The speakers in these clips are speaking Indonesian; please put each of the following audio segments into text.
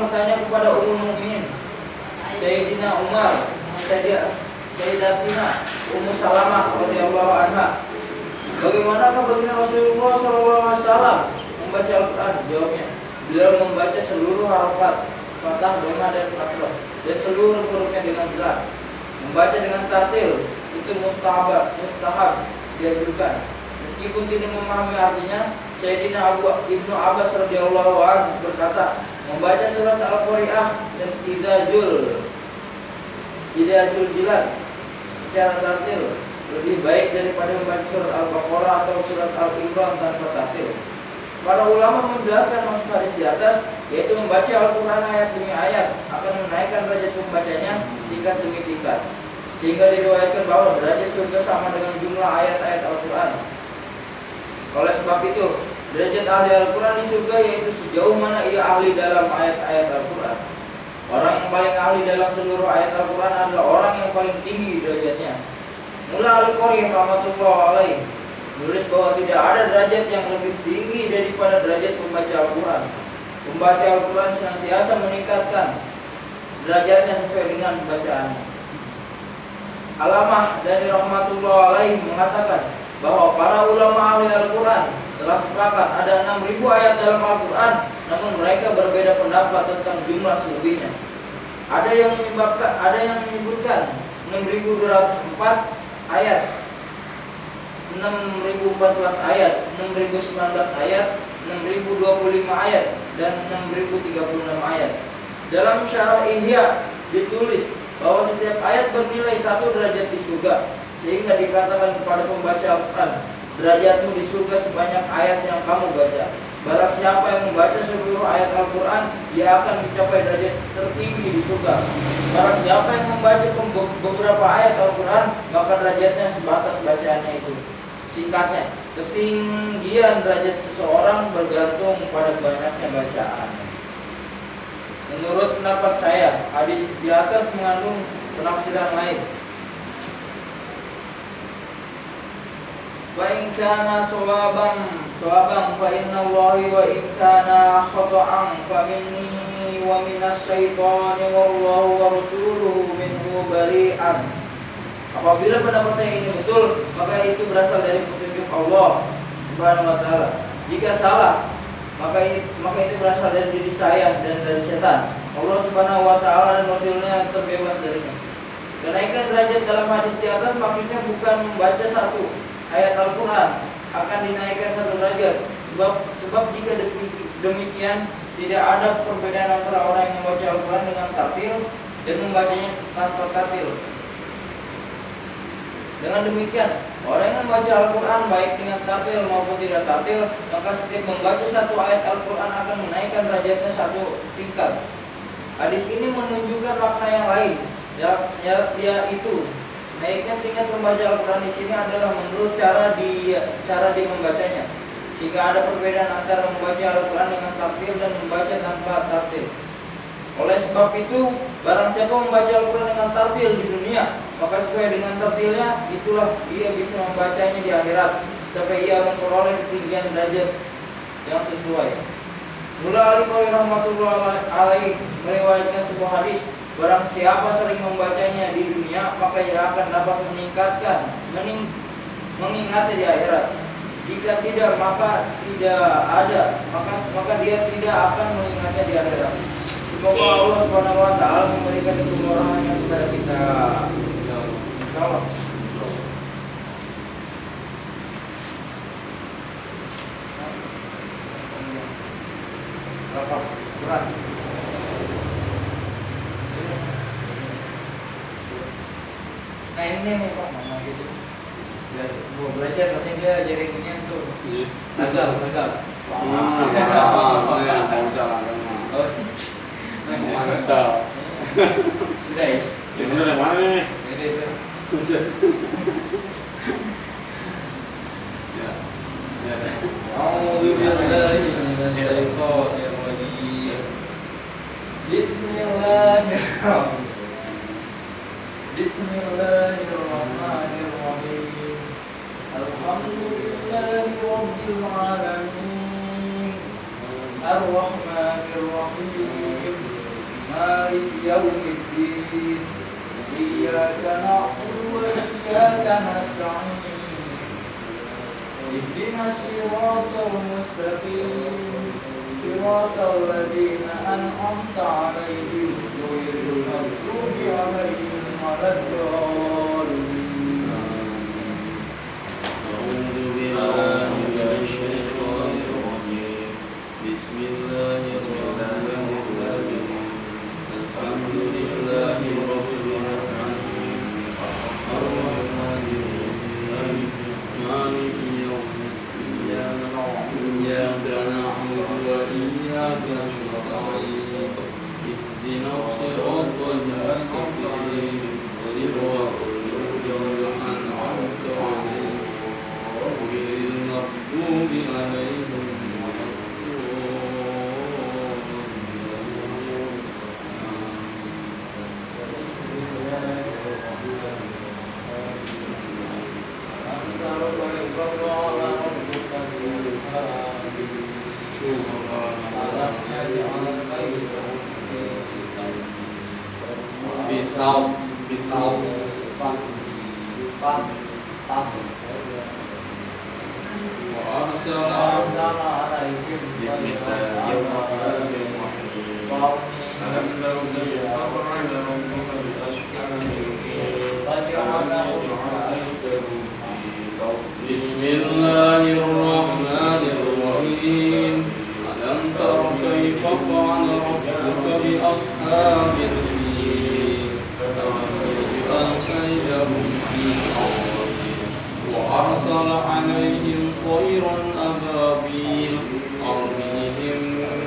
orang bertanya kepada Ummul Mukminin Sayyidina Umar, Sayyidatina Ummu Salamah radhiyallahu anha, bagaimanakah baginda Rasulullah SAW membaca Al-Quran? Jawabnya, beliau membaca seluruh harakat fathah, dhamma dan kasrah dan seluruh hurufnya dengan jelas. Membaca dengan tartil itu mustahab dianjurkan. Meskipun tidak memahami artinya, Sayyidina Ibnu Abbas radhiyallahu anhu berkata, membaca surat Al-Qari'ah dan Idazul Jilad secara tartil lebih baik daripada membaca surat Al-Baqarah atau surat Al-Imran tanpa tartil. Para ulama menjelaskan maksud hadis di atas, yaitu membaca Al-Quran ayat demi ayat akan menaikkan derajat pembacanya tingkat demi tingkat, sehingga diriwayatkan bahwa derajat surga sama dengan jumlah ayat-ayat Al-Quran. Oleh sebab itu, derajat ahli Al-Quran di surga yaitu sejauh mana ia ahli dalam ayat-ayat Al-Quran. Orang yang paling ahli dalam seluruh ayat Al-Quran adalah orang yang paling tinggi derajatnya. Mula Al-Qari rahmatullah alaih menulis bahwa tidak ada derajat yang lebih tinggi daripada derajat pembaca Al-Quran. Pembaca Al-Quran senantiasa meningkatkan derajatnya sesuai dengan bacaannya. Alamah Dani rahmatullah alaih mengatakan bahwa para ulama ahli Al-Quran telah sepakat ada 6.000 ayat dalam Al-Quran, namun mereka berbeda pendapat tentang jumlah selebihnya. Ada yang menyebutkan 6.204 ayat, 6.014 ayat, 6.019 ayat, 6.025 ayat, dan 6.036 ayat. Dalam Syarah Ihya ditulis bahwa setiap ayat bernilai 1 derajat di surga, sehingga dikatakan kepada pembaca Al-Quran, derajatmu di surga sebanyak ayat yang kamu baca. Barang siapa yang membaca seluruh ayat Al-Quran, dia akan mencapai derajat tertinggi di surga. Barang siapa yang membaca beberapa ayat Al-Quran, maka derajatnya sebatas bacaannya itu. Singkatnya, ketinggian derajat seseorang bergantung pada banyaknya bacaan. Menurut pendapat saya, hadis di atas mengandung penafsiran lain. Wa in kana sawaban fa inna Allahi wa in kana khata'an fa minni wa minas syaitani wallahu wa rasuluhu minhu bari'an. Apabila pendapat saya ini betul, maka itu berasal dari petunjuk Allah Subhanahu wa taala. Jika salah, maka itu berasal dari diri saya dan dari setan. Allah Subhanahu wa taala dan Rasulnya terbebas darinya. Kenaikan derajat dalam hadis di atas maksudnya bukan membaca satu ayat Al-Quran akan dinaikkan 1 derajat. Sebab jika demikian, tidak ada perbedaan antara orang yang membaca Al-Quran dengan tartil dan membacanya tanpa tartil. Dengan demikian, orang yang membaca Al-Quran baik dengan tartil maupun tidak tartil, maka setiap membaca 1 ayat Al-Quran akan menaikkan derajatnya 1 tingkat. Hadis ini menunjukkan makna yang lain, yaitu naiknya tingkat membaca Al-Quran di sini adalah menurut cara dia membacanya, sehingga ada perbedaan antara membaca Al-Quran dengan tartil dan membaca tanpa tartil. Oleh sebab itu, barang siapa membaca Al-Quran dengan tartil di dunia, maka sesuai dengan tartilnya, itulah ia bisa membacanya di akhirat, sampai ia memperoleh ketinggian derajat yang sesuai. Mula Al-Qari rahmatullah alaih meriwayatkan sebuah hadis, barang siapa sering membacanya di dunia, maka ia akan dapat mengingatnya di akhirat. Jika tidak, maka dia tidak akan mengingatnya di akhirat. Semoga Allah Subhanahu wa taala memberikan kemurahannya kepada kita. Insyaallah. Berapa? Berat. Nah ini nih Pak, Mama itu mau belajar katanya dia jaringannya tuh gagal. Mantap. Sudah is. Sebenarnya mana nih? Ini itu. Ya. A'udzubillahi minasyaitonir rajim. Bismillahirrahmanirrahim. Bismillahirrahmanirrahim. Alhamdulillahi rabbil alamin. Ar-Rahmanir Rahim. مالك يوم الدين إياك نعبد وإياك نستعين اهدنا الصراط المستقيم صراط الذين أنعمت عليهم غير المغضوب عليهم ولا الضالين. أعوذ بالله من الشيطان الرجيم. بسم الله الرحمن الرحيم. الحمد لله رب العالمين الرحمن الرحيم مالك يوم الدين إياك نعبد وإياك نستعين اهدنا الصراط المستقيم صراط الذين أنعمت عليهم غير المغضوب عليهم ولا بسم الله الرحمن الرحيم. ألم تر كيف فعل ربك بأصحاب الفيل ألم يجعل كيدهم في تضليل وأرسل عليهم طيرا أبابيل ترميهم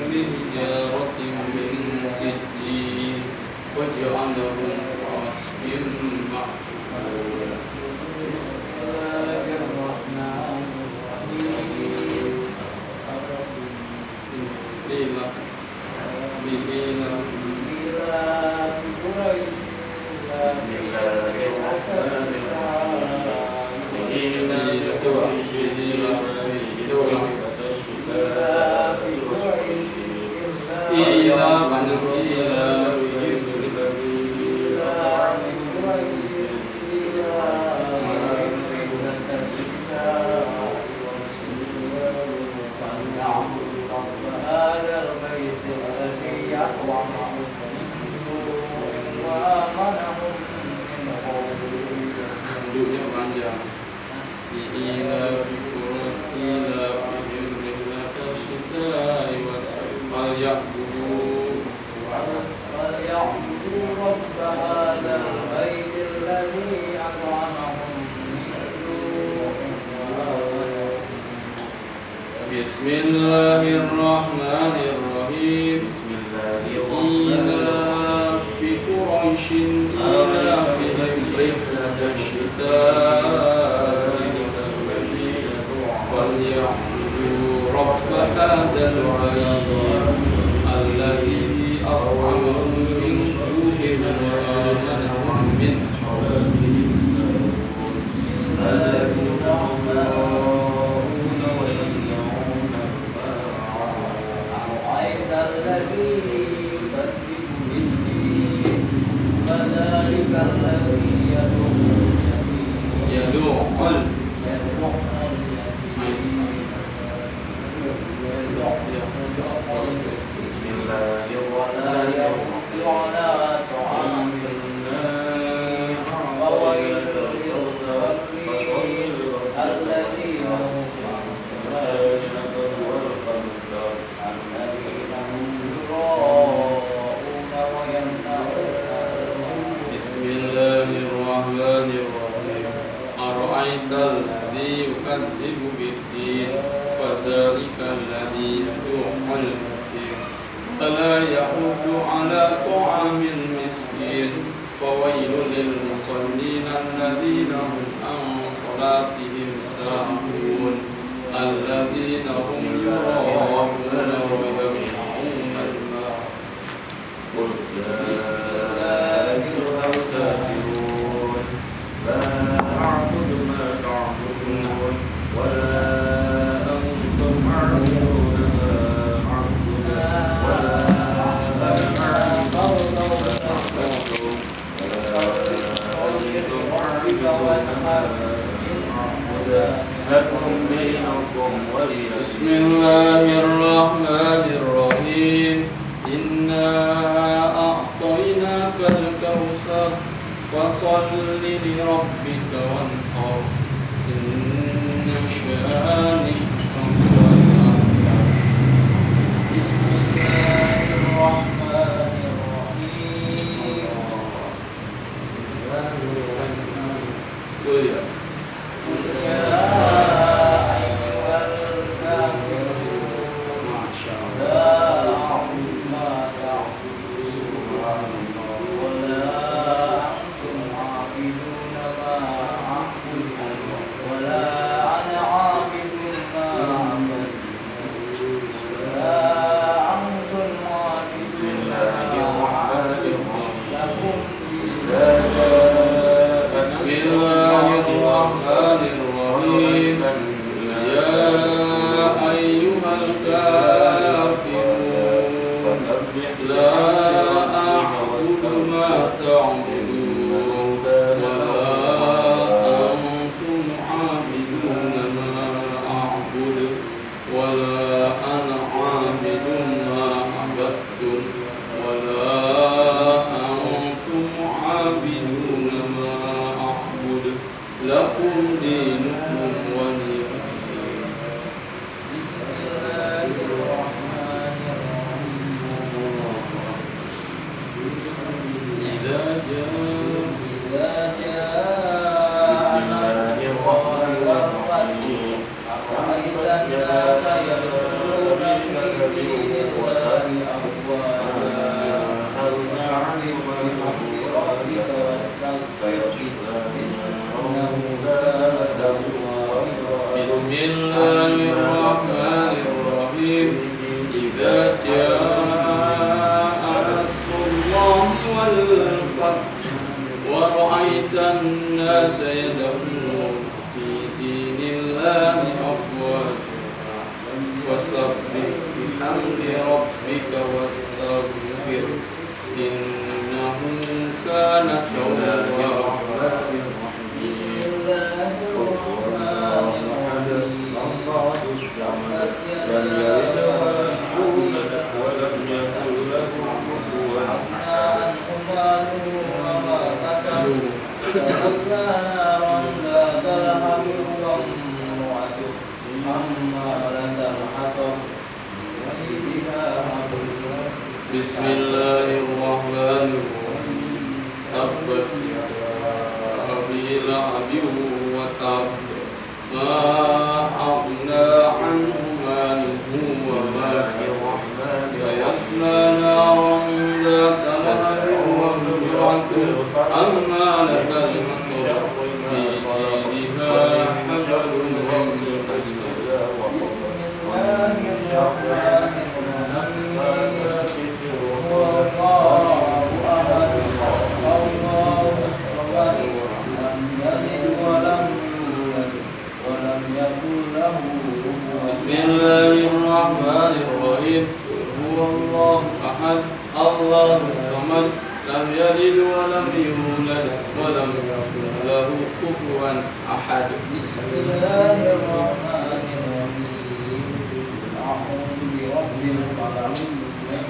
بحجارة من سجيل وجعلهم كعصف مأكول. Duduknya panjang. Ila bikurut ila bihim rihlata syita'i wasayf falyabudu رب هذا البيت الذي أطعمهم من جوع وآمنهم. بسم الله الرحمن الرحيم. إيلاف قريش إيلافهم رحلة الشتاء والصيف فليعبدوا رب هذا البيت الذي أطعمهم من جوع وآمنهم من خوف. أرأيت الذي يكذب بالدين فذلك الذي يدعو بسم الله ولا يحض على طعام المسكين فويل للمصلين الذين هم عن صلاتهم الذين هم يراءون ويمنعون. بسم الله الرحمن الرحيم. أرأيت الذي يكذب بالدين فذلك الذي يدعو اليتيم فلا يحض على طعام المسكين فويل للمصلين الذين هم عن صلاتهم ساهون الذين هم يراءون ويمنعون الماء. قل يا أيها الكافرون لا أعبد ما تعبدون ولا أنتم عابدون ما أعبد ولا أنا عابد لكم دينكم ولي بسم الله الرحمن الرحيم إنا أعطيناك الكوثر فصل لربك وانحر إن شانئك هو الأبتر بسم الله الرحمن الرحيم قل يا أيها الكافرون لا أعبد ما تعبدون ولا أنتم عابدون ما أعبد ولا أنا عابد ما عبدتم ولا أنتم بسم عابدون الله ما الرحمن أعبد الرحيم لكم بسم الله الرحمن الرحيم يا أيها الكافرون فسبح لا أعبد ما تعبدون ولا أنتم عابدون ما أعبد ولا أنا عابد ما عبدتم ولا أنتم عابدون ما أعبد لكم دينكم ولي دين. بسم الله الرحمن الرحيم إذا جاء إذا جاء بسم الله الرحمن الرحيم أرأيت الناس يدخلون في دين الله أفواجا فسبح بحمد ربك واستغفره إنه كان توابا بسم الله الرحمن الرحيم إذا جاء نصر الله والفتح ورأيت الناس يدخلون في دين الله أفواجا فسبح بحمد ربك واستغفره إنه كان توابا بسم الله الرحمن الرحيم تبت يدا ولم يكن له كفوا أغنى عنه ماله وما كسب سيصلى نارا ذات لهب وامرأته حمالة الحطب ويدها حبل بسم الله الرحمن الرحيم تبت يدا أبي لهب وتب ما أغنى عنه ماله وما كسب سيصلى نارا ذات لهب وامرأته حمالة الحطب في جيدها حبل من مسد بسم الله الرحمن الرحيم هو الله أحد الله الصمد لم يلد ولم يولد ولم يكن له كفوا بسم الله الرحمن الرحيم هو الله أحد الله الصمد لم يلد ولم يولد ولم يكن له كفوا أحد بسم الله الرحمن الرحيم أعوذ برب الفلق من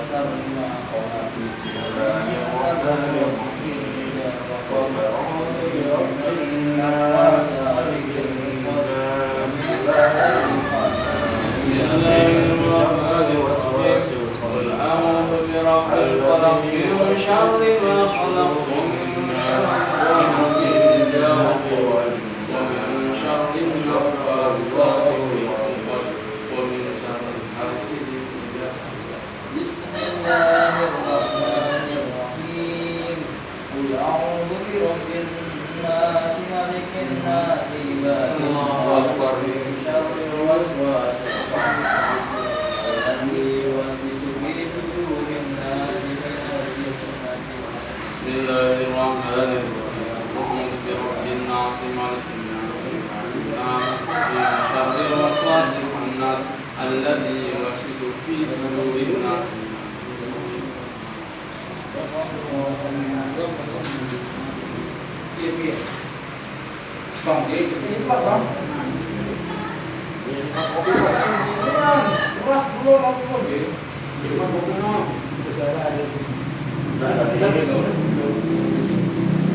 شر ما خلق بسم الله الرحمن الرحيم وأعوذ برب الناس مالك الناس بسم الله الرحمن الرحيم قل أعوذ برب الفلق من شر ما خلق ومن شر غاسق إذا وقب ومن شر النفاثات في العقد ومن شر حاسد إذا حسد بسم الله الرحمن الرحيم قل أعوذ برب الناس ملك الناس إله الناس من شر الوسواس الذي يوسوس في صدور الناس من الفتنة بسم الله الرحمن الرحيم أعوذ برب الناس مالك الناس الناس من شر الوسواس الخناس الذي يوسوس في صدور الناس Iya, iya. Bang, dia cepat bang. Senang, keras dulu aku pun dia. Gimana pokoknya? Nah, ada lagi tuh.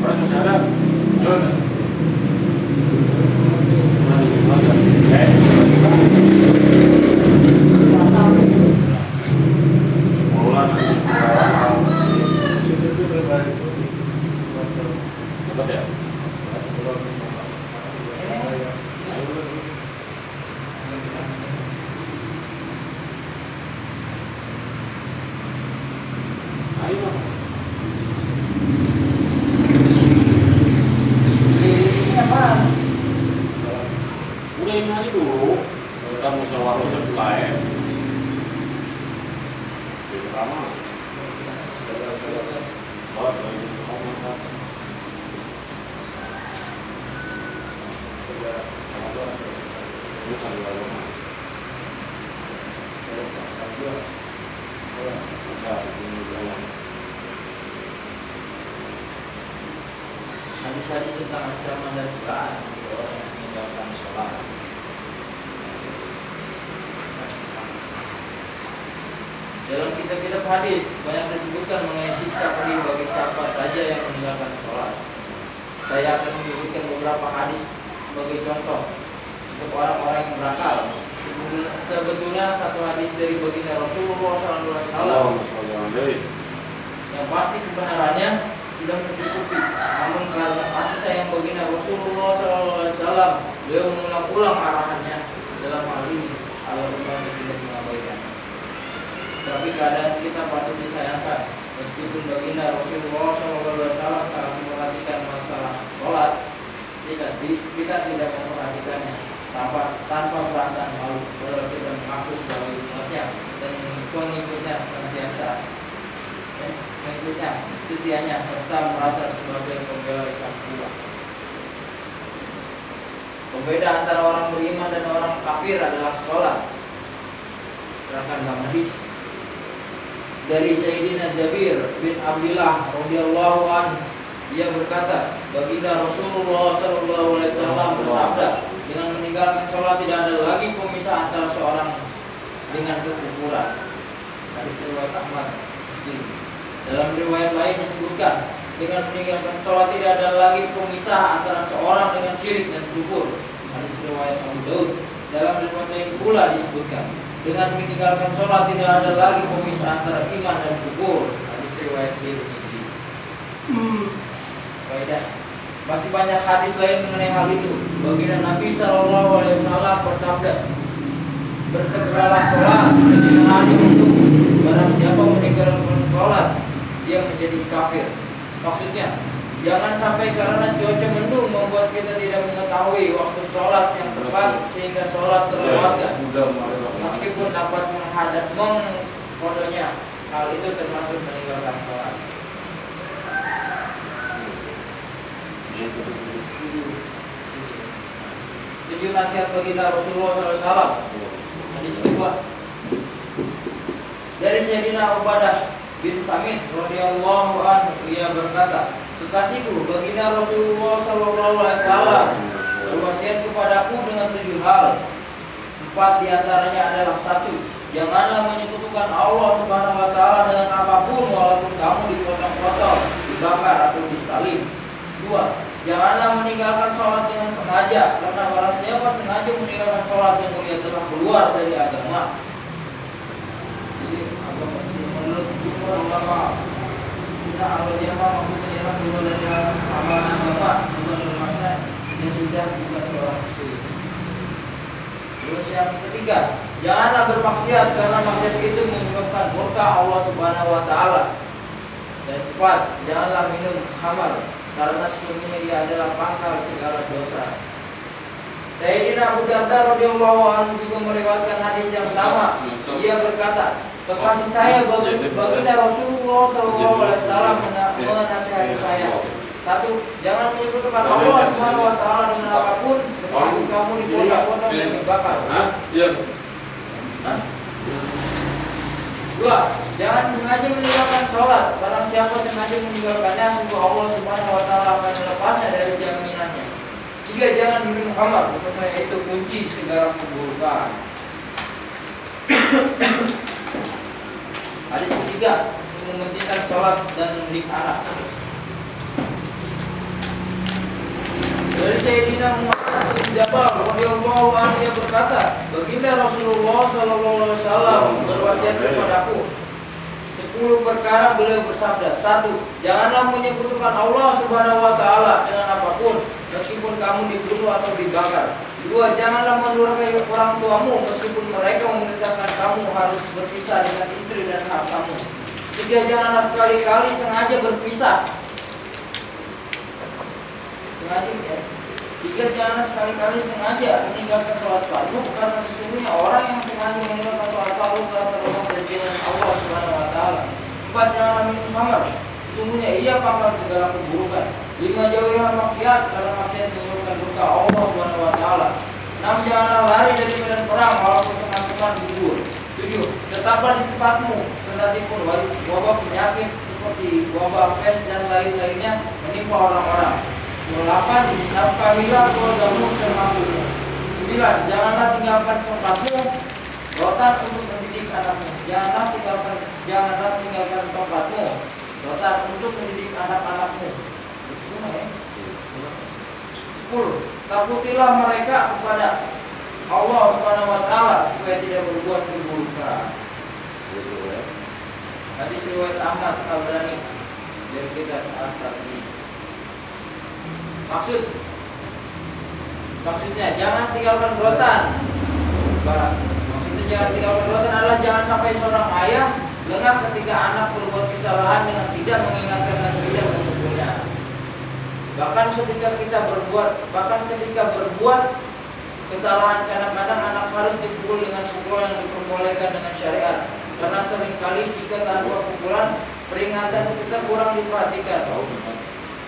Orang masih ada. Jual. Ini apaan? Udah ini aja dulu. Kita musyawarah udah mulai. Jadi lama. Oh, lagi mau makan. Ini kali lama. Hadis-hadis tentang ancaman dan celaan bagi orang yang meninggalkan sholat. Dalam kitab-kitab hadis banyak disebutkan mengenai siksa pedih bagi siapa saja yang meninggalkan sholat. Saya akan menyebutkan beberapa hadis sebagai contoh untuk orang-orang yang berakal. Sebetulnya satu hadis dari baginda Rasulullah SAW yang pasti kebenarannya sudah mencukupi. Namun karena kasih sayang baginda Rasulullah SAW, beliau mengulang-ulang arahannya dalam hal ini agar umatnya tidak mengabaikan. Tapi keadaan kita patut disayangkan, meskipun baginda Rasulullah SAW sangat memperhatikan masalah sholat, kita tidak memperhatikannya tanpa perasaan malu. Padahal kita mengaku sebagai umatnya dan pengikutnya senantiasa setianya serta merasa sebagai pembela Islam pula. Pembeda antara orang beriman dan orang kafir adalah sholat. Terangkan dalam hadis dari Sayyidina Jabir bin Abdullah radhiyallahu anhu, ia berkata, baginda Rasulullah SAW bersabda, dengan meninggalkan sholat tidak ada lagi pemisah antara seorang dengan kekufuran. Hadis riwayat Ahmad, Muslim. Dalam riwayat lain disebutkan, dengan meninggalkan sholat tidak ada lagi pemisah antara seorang dengan syirik dan kufur. Hadis riwayat Abu Daud. Dalam riwayat lain pula disebutkan, dengan meninggalkan sholat tidak ada lagi pemisah antara iman dan kufur. Hadis riwayat Tirmidzi. Kaidah. Masih banyak hadis lain mengenai hal itu. Baginda Nabi SAW bersabda, bersegeralah sholat menjadi hari itu. Barang siapa meninggalkan sholat, dia menjadi kafir. Maksudnya, jangan sampai karena cuaca mendung membuat kita tidak mengetahui waktu sholat yang tepat sehingga sholat terlewatkan. Meskipun dapat mengkodonya, hal itu termasuk meninggalkan sholat. 7 nasihat baginda Rasulullah SAW. Hadis kedua dari Sayyidina Ubadah bin Samit radhiyallahu anhu, ia berkata, kekasihku baginda Rasulullah SAW berwasiat kepadaku dengan 7 hal. 4 diantaranya adalah: 1. Janganlah menyekutukan Allah Subhanahu wa Ta'ala dengan apapun, walaupun kamu dipotong-potong, dibakar atau disalib. 2. Janganlah meninggalkan sholat dengan sengaja, karena barang siapa sengaja meninggalkan sholat yang ia telah keluar dari agama. Jadi agama menurut ulama kita al-jamaah maksudnya ialah keluar dari amalan agama, bukan bermakna dia sudah bukan seorang muslim. Terus yang ketiga, janganlah bermaksiat karena maksiat itu menyebabkan murka Allah Subhanahu wa Ta'ala. Dan 4, janganlah minum khamar karena sesungguhnya dia adalah pangkal segala dosa. Sayyidina Abu Darda radhiyallahu anhu juga meriwayatkan hadis yang sama. Ia berkata, kekasih saya baginda Rasulullah SAW menasihati saya. 1. Jangan menyekutukan Allah Subhanahu wa Ta'ala dengan apapun, meskipun kamu dipotong-potong dan dibakar. Iya. 2. Jangan sengaja meninggalkan sholat. Barang siapa sengaja meninggalkannya, sungguh Allah Subhanahu wa Ta'ala akan melepasnya dari jaminannya. 3. Tiga, jangan minum khamar, karena itu kunci segala keburukan. Hadis ketiga, mementingkan sholat dan mendidik anak. Dari Sayyidina Muhammad bin Jabal radhiyallahu anhu yang berkata, baginda Rasulullah sallallahu alaihi wasallam berwasiat kepadaku 10 perkara. Beliau bersabda, 1. Janganlah menyekutukan Allah Subhanahu wa taala dengan apapun, meskipun kamu dibunuh atau dibakar. 2. Janganlah mendurhakai orang tuamu, meskipun mereka memerintahkan kamu harus berpisah dengan istri dan hartamu. 3. Janganlah sekali-kali sengaja berpisah. Sengaja ya. 3. Janganlah sekali-kali sengaja meninggalkan sholat fardu, karena sesungguhnya orang yang sengaja meninggalkan sholat fardu telah terlepas dari jalan Allah Subhanahu wa taala. 4. Janganlah minum khamar, sesungguhnya ia pangkal segala keburukan. 5. Jauhilah maksiat, karena maksiat menyebabkan duka Allah Subhanahu wa taala. 6. Janganlah lari dari medan perang walaupun teman-teman gugur. 7. Tetaplah di tempatmu, kendati pun wabah penyakit seperti wabah pes dan lain-lainnya menimpa orang-orang. 8. Nafkahilah keluargamu semampumu. 9. Janganlah tinggalkan tempatmu rotan untuk mendidik anakmu. Janganlah tinggalkan tempatmu rotan untuk mendidik anak-anakmu. 10. Takutilah mereka kepada Allah Subhanahu wa taala supaya tidak berbuat keburukan. Hadis riwayat Ahmad Tabrani dari kitab At-Tirmidzi. Maksudnya jangan tinggalkan rotan. Maksudnya jangan tinggalkan rotan adalah jangan sampai seorang ayah lengah ketika anak berbuat kesalahan dengan tidak mengingatkan dan tidak membukulnya. Bahkan ketika berbuat kesalahan, kadang-kadang anak harus dipukul dengan pukulan yang diperbolehkan dengan syariat. Karena seringkali jika tanpa pukulan, peringatan kita kurang diperhatikan.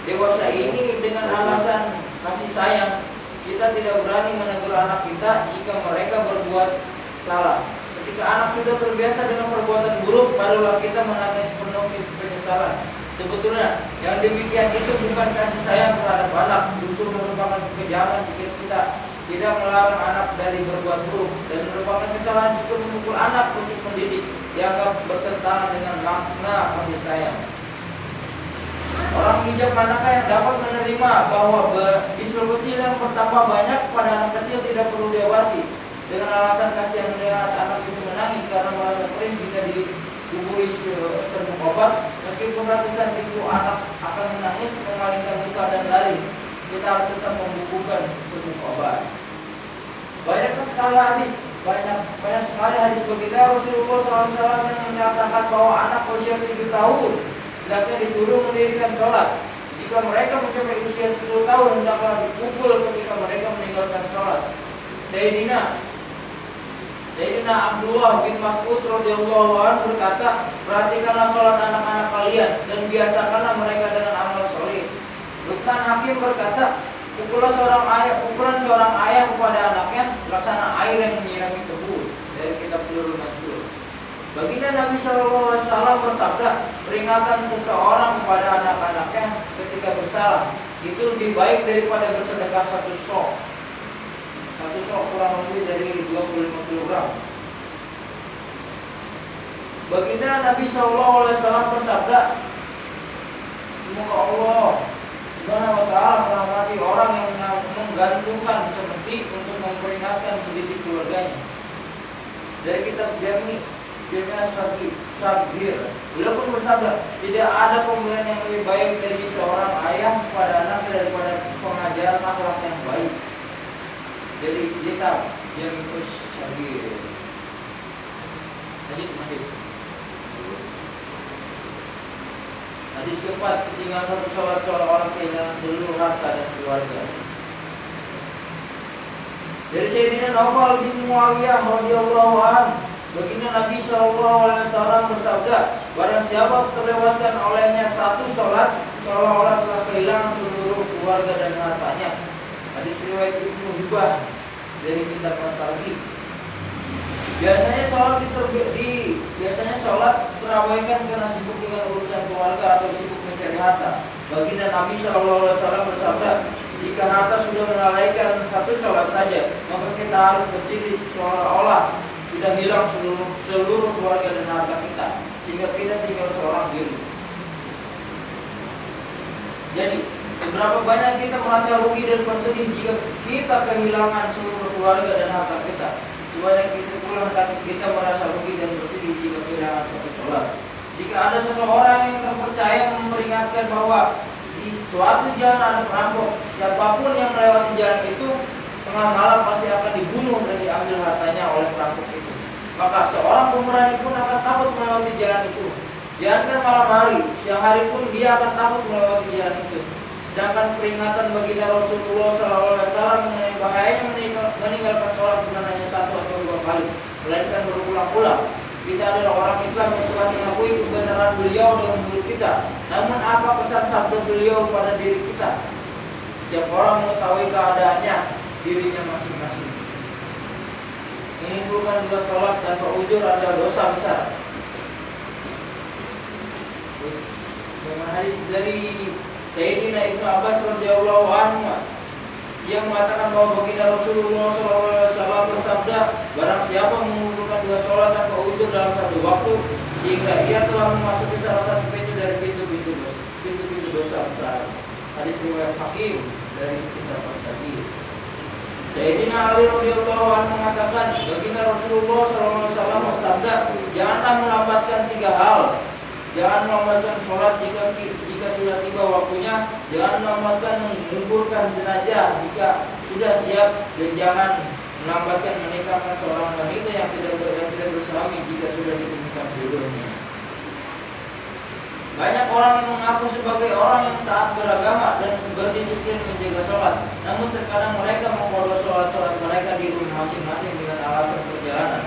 Dewasa ini dengan alasan kasih sayang, kita tidak berani menegur anak kita jika mereka berbuat salah. Ketika anak sudah terbiasa dengan perbuatan buruk, barulah kita menangis penuh penyesalan. Sebetulnya yang demikian itu bukan kasih sayang terhadap anak, justru merupakan kekejaman jika kita tidak melarang anak dari berbuat buruk, dan merupakan kesalahan jika memukul anak untuk mendidik dianggap bertentangan dengan makna kasih sayang. Orang bijak manakah yang dapat menerima bahwa bisul kecil yang bertambah banyak pada anak kecil tidak perlu diobati dengan alasan kasihan melihat anak itu menangis karena merasa perih jika dibubui serbuk obat. Meskipun ratusan ribu anak akan menangis, memalingkan luka dan lari, kita harus tetap membukukan serbuk obat. Banyak sekali hadis baginda Rasulullah SAW yang menyatakan bahwa anak usia 7 tahun hendaknya disuruh mendirikan sholat. Jika mereka mencapai usia 10 tahun, hendaklah dipukul ketika mereka meninggalkan sholat. Sayyidina Abdullah bin Mas'ud radhiyallahu anhu berkata, perhatikanlah sholat anak-anak kalian dan biasakanlah mereka dengan amal soleh. Luqman Hakim berkata, pukulan seorang ayah kepada anaknya laksana air yang menyirami tebu. Dari kitab Nurul Mansur. Baginda Nabi SAW bersabda, peringatan seseorang kepada anak-anaknya ketika bersalah itu lebih baik daripada bersedekah satu sok. Satu sok kurang lebih dari 25 kg. Baginda Nabi SAW bersabda, semoga Allah Subhanahu wa taala merahmati orang yang menggantungkan cemeti untuk memperingatkan pendidik keluarganya. Dari kitab Jami'ah Saghir, beliau pun bersabda, tidak ada pemberian yang lebih baik dari seorang ayah kepada anaknya daripada pengajaran akhlak yang baik. Dari kitab Jami'ah Saghir. Hadis keempat, ketinggalan satu sholat seorang orang kehilangan seluruh harta dan keluarga. Dari Sayyidina Nawfal bin Muawiyah radhiyallahu anhu, baginda Nabi SAW bersabda, barang siapa terlewatkan olehnya satu sholat, seolah-olah telah kehilangan seluruh keluarga dan hartanya. Hadis riwayat Ibnu Hibban dari kitab At-Targhib. Biasanya sholat terabaikan karena sibuk dengan urusan keluarga atau sibuk mencari harta. Baginda Nabi SAW bersabda, Jika harta sudah melalaikan satu sholat saja, maka kita harus bersedih seolah-olah sudah hilang seluruh keluarga dan harta kita, sehingga kita tinggal seorang diri. Jadi, seberapa banyak kita merasa rugi dan bersedih jika kita kehilangan seluruh keluarga dan harta kita. Sebanyak itu pula kita merasa rugi dan bersedih jika kehilangan satu sholat. Jika ada seseorang yang terpercaya memperingatkan bahwa di suatu jalan ada perampok, siapapun yang melewati jalan itu tengah malam pasti akan dibunuh dan diambil hartanya oleh perampok itu. Maka seorang pemberani pun akan takut melewati jalan itu. Jangankan malam hari, siang hari pun dia akan takut melewati jalan itu. Sedangkan peringatan baginda Rasulullah SAW mengenai bahayanya meninggalkan sholat bukan hanya satu atau dua kali, melainkan berulang-ulang. Kita adalah orang Islam yang telah mengakui kebenaran beliau dalam mulut kita. Namun apa pesan sabda beliau pada diri kita? Setiap orang mengetahui keadaannya, dirinya masing-masing. Mengumpulkan dua sholat tanpa uzur adalah dosa besar. Dengan hadis dari Sayyidina Ibnu Abbas radhiyallahu anhu yang mengatakan bahwa baginda Rasulullah SAW bersabda, barang siapa mengumpulkan dua sholat tanpa uzur dalam satu waktu, sehingga ia telah memasuki salah satu pintu dari pintu-pintu dosa besar. Hadis riwayat Hakim dari kitab At-Taqi. Sayyidina Ali radhiyallahu anhu mengatakan, baginda Rasulullah SAW bersabda, janganlah melambatkan tiga hal. Jangan melambatkan sholat jika sudah tiba waktunya. Jangan melambatkan menguburkan jenazah jika sudah siap. Dan jangan melambatkan menikahkan seorang wanita yang tidak bersuami jika sudah ditemukan jodohnya. Banyak orang yang mengaku sebagai orang yang taat beragama dan berdisiplin menjaga sholat. Namun terkadang mereka membawa sholat mereka di rumah masing-masing dengan alasan perjalanan,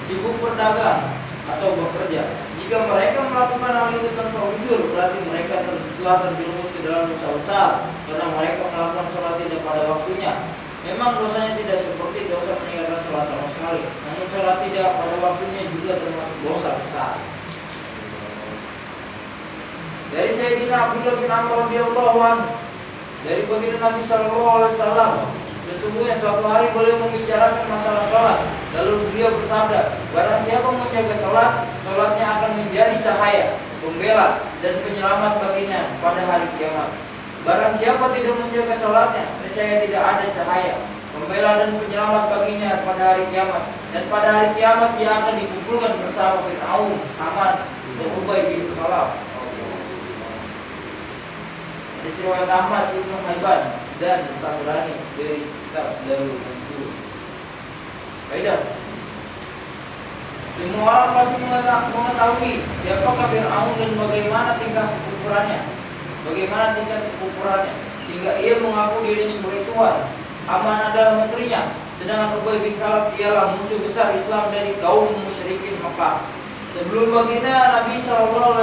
sibuk berdagang atau bekerja. Jika mereka melakukan hal itu tanpa uzur, berarti mereka telah terjerumus ke dalam dosa besar karena mereka melakukan sholat tidak pada waktunya. Memang dosanya tidak seperti dosa meninggalkan sholat sama sekali, namun sholat tidak pada waktunya juga termasuk dosa besar. Dari Sayyidina Abdullah bin Amr radhiyallahu anhu, dari baginda Nabi sallallahu alaihi wasallam, sesungguhnya suatu hari beliau membicarakan masalah sholat. Lalu beliau bersabda, barang siapa menjaga sholat, sholatnya akan menjadi cahaya, pembela dan penyelamat baginya pada hari kiamat. Barang siapa tidak menjaga sholatnya, percaya tidak ada cahaya, pembela dan penyelamat baginya pada hari kiamat. Dan pada hari kiamat ia akan dikumpulkan bersama Fir'aun, Haman, dan Ubay bin Khalaf. Hadis riwayat Ahmad, Ibnu Hibban dan Tabrani dari kitab Darul Mansur. Faedah. Semua orang pasti mengetahui siapakah Fir'aun dan bagaimana tingkah kekufurannya, sehingga ia mengaku diri sebagai Tuhan. Haman adalah menterinya, sedangkan Ubay bin Khalaf ialah musuh besar Islam dari kaum musyrikin Makkah. Sebelum baginda Nabi SAW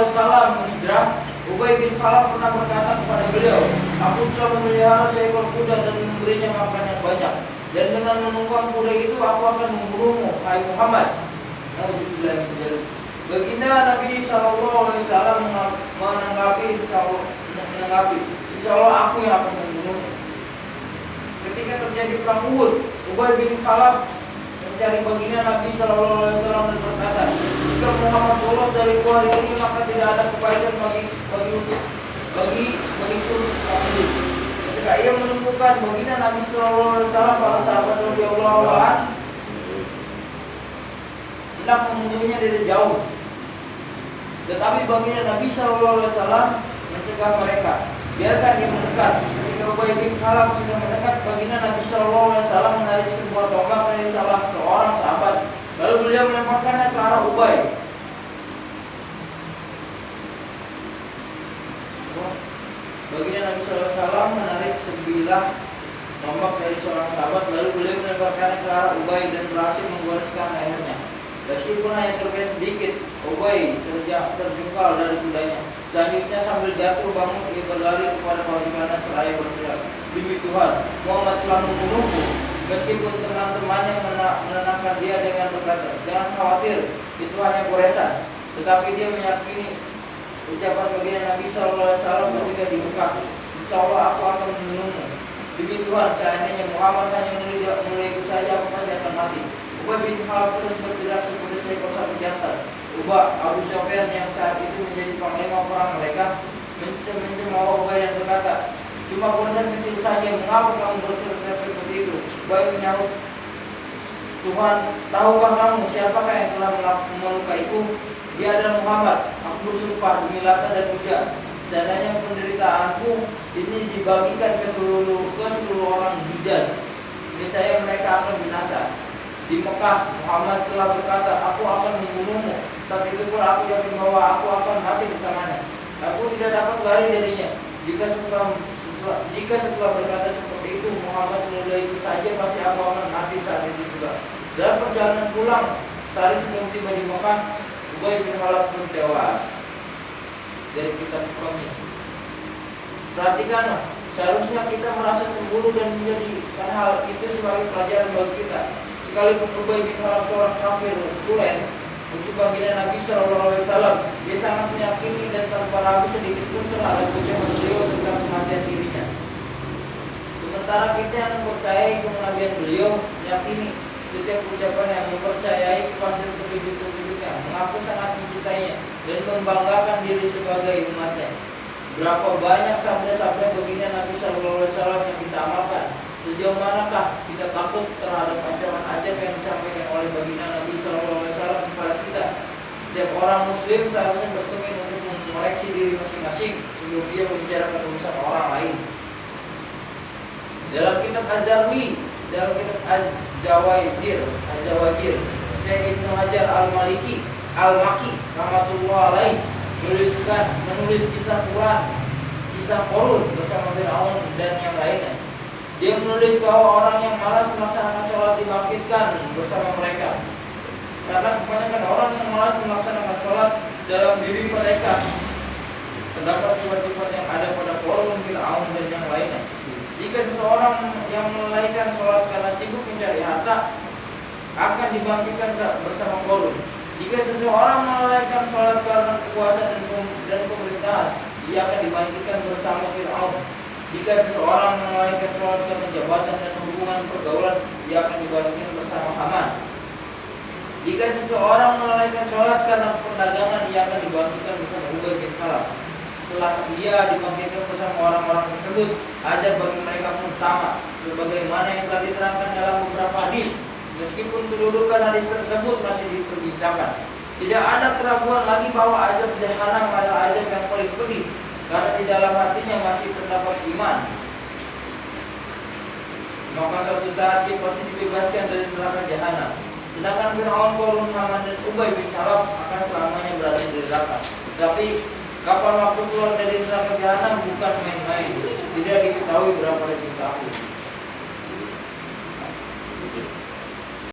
hijrah, Ubay bin Khalaf pernah berkata kepada beliau, aku telah memelihara seekor kuda dan memberinya makan yang banyak, dan dengan menunggang kuda itu aku akan membunuhmu, hai Muhammad. Baginda Nabi SAW menanggapi, insya Allah aku yang akan membunuhmu. Ketika terjadi perang Uhud, Ubay bin Khalaf mencari baginda Nabi SAW dan berkata, jika Muhammad lolos dari gua hari ini, maka tidak ada kebaikan bagi ketika ia menemukan baginda Nabi SAW, para sahabat radhiyallahu anhu hendak membunuhnya dari jauh, tetapi baginda Nabi SAW mencegah mereka, biarkan dia mendekat. Ketika Ubay bin Khalaf sudah mendekat, baginda Nabi SAW menarik sebuah tombak dari salah seorang sahabat, lalu beliau melemparkannya ke arah Ubay. Baginda Nabi SAW menarik sebilah tombak dari seorang sahabat, lalu beliau melemparkannya ke arah Ubay dan berhasil menggoreskan lehernya. Meskipun hanya terkena sedikit, Ubay terjungkal dari kudanya. Selanjutnya sambil jatuh bangun, ia berlari kepada pasukannya seraya berteriak, demi Tuhan, Muhammad telah membunuhku. Meskipun teman-temannya menenangkan dia dengan berkata, jangan khawatir, itu hanya goresan. Tetapi dia meyakini ucapan baginda Nabi SAW ketika di Mekah, insya Allah aku akan membunuhmu. Demi Tuhan, seandainya Muhammad hanya mulaiku saja, aku pasti akan mati. Ubay bin Khalaf terus bergerak seperti seekor sapi jantan. Abu Sufyan yang saat itu menjadi panglima perang mereka mencemooh Ubay dan berkata, cuma urusan kecil saja, mengapa kamu berteriak seperti itu? Ubay menyahut, Tuhan, tahukah kamu siapakah yang telah melukaiku? Dia adalah Muhammad. Aku bersumpah demi Lata dan Uzza, seandainya penderitaanku ini dibagikan ke seluruh orang Hijaz, niscaya mereka akan binasa. Di Mekah, Muhammad telah berkata, aku akan membunuhmu. Saat itu pun aku yakin bahwa aku akan mati bersamanya. Aku tidak dapat lari darinya. Jika setelah berkata seperti itu, Muhammad mulai itu saja, pasti aku akan mati saat itu juga. Dalam perjalanan pulang, sehari sebelum tiba di Mekah, Ubay bin Khalaf pun tewas. Dari kitab Komis. Perhatikanlah, seharusnya kita merasa cemburu dan menjadikan hal itu sebagai pelajaran bagi kita. Sekalipun Ubay bin Khalaf seorang kafir tulen, musuh baginda Nabi SAW, dia sangat meyakini dan tanpa ragu sedikit pun terhadap ucapan beliau tentang kematian dirinya. Sementara kita yang mempercayai kenabian beliau, meyakini setiap ucapan yang mempercayai kepastian petunjuk-petunjuknya, mengaku sangat mencintainya dan membanggakan diri sebagai umatnya. Berapa banyak sabda-sabda baginda Nabi SAW yang kita amalkan? Sejauh manakah kita takut terhadap ancaman ajab yang disampaikan oleh baginda Nabi SAW kepada kita? Setiap orang Muslim seharusnya bertemui untuk mengoreksi diri masing-masing sebelum dia membicarakan urusan orang lain. Dalam kitab Az-Zawajir, Syekh Ibnu Hajar Al-Maki rahmatullah alaih menulis kisah Qarun bersama Fir'aun dan yang lainnya. Dia menulis bahwa orang yang malas melaksanakan sholat dibangkitkan bersama mereka. Karena kebanyakan orang yang malas melaksanakan sholat dalam diri mereka terdapat sifat-sifat yang ada pada Qarun, Fir'aun dan yang lainnya. Jika seseorang yang melalaikan sholat karena sibuk mencari harta, akan dibangkitkan bersama Qarun. Jika seseorang melalaikan sholat karena kekuasaan dan pemerintahan, ia akan dibangkitkan bersama Fir'aun. Jika seseorang melalaikan sholat karena jabatan dan hubungan pergaulan, ia akan dibangkitkan bersama Haman. Jika seseorang melalaikan sholat karena perdagangan, ia akan dibangkitkan bersama Ubay bin Khalaf. Setelah ia dibangkitkan bersama orang-orang tersebut, ajar bagi mereka pun sama, sebagaimana yang telah diterangkan dalam beberapa hadis. Meskipun kedudukan hadis tersebut masih diperbincangkan, tidak ada keraguan lagi bahwa azab jahanam adalah azab yang paling pedih, karena di dalam hatinya masih terdapat iman. Maka suatu saat ia pasti dibebaskan dari neraka jahanam. Sedangkan Fir'aun, Qarun, Haman dan Ubay bin Khalaf akan selamanya berada di neraka. Tapi kapan waktu keluar dari neraka jahanam bukan main-main. Tidak diketahui berapa detik tahun.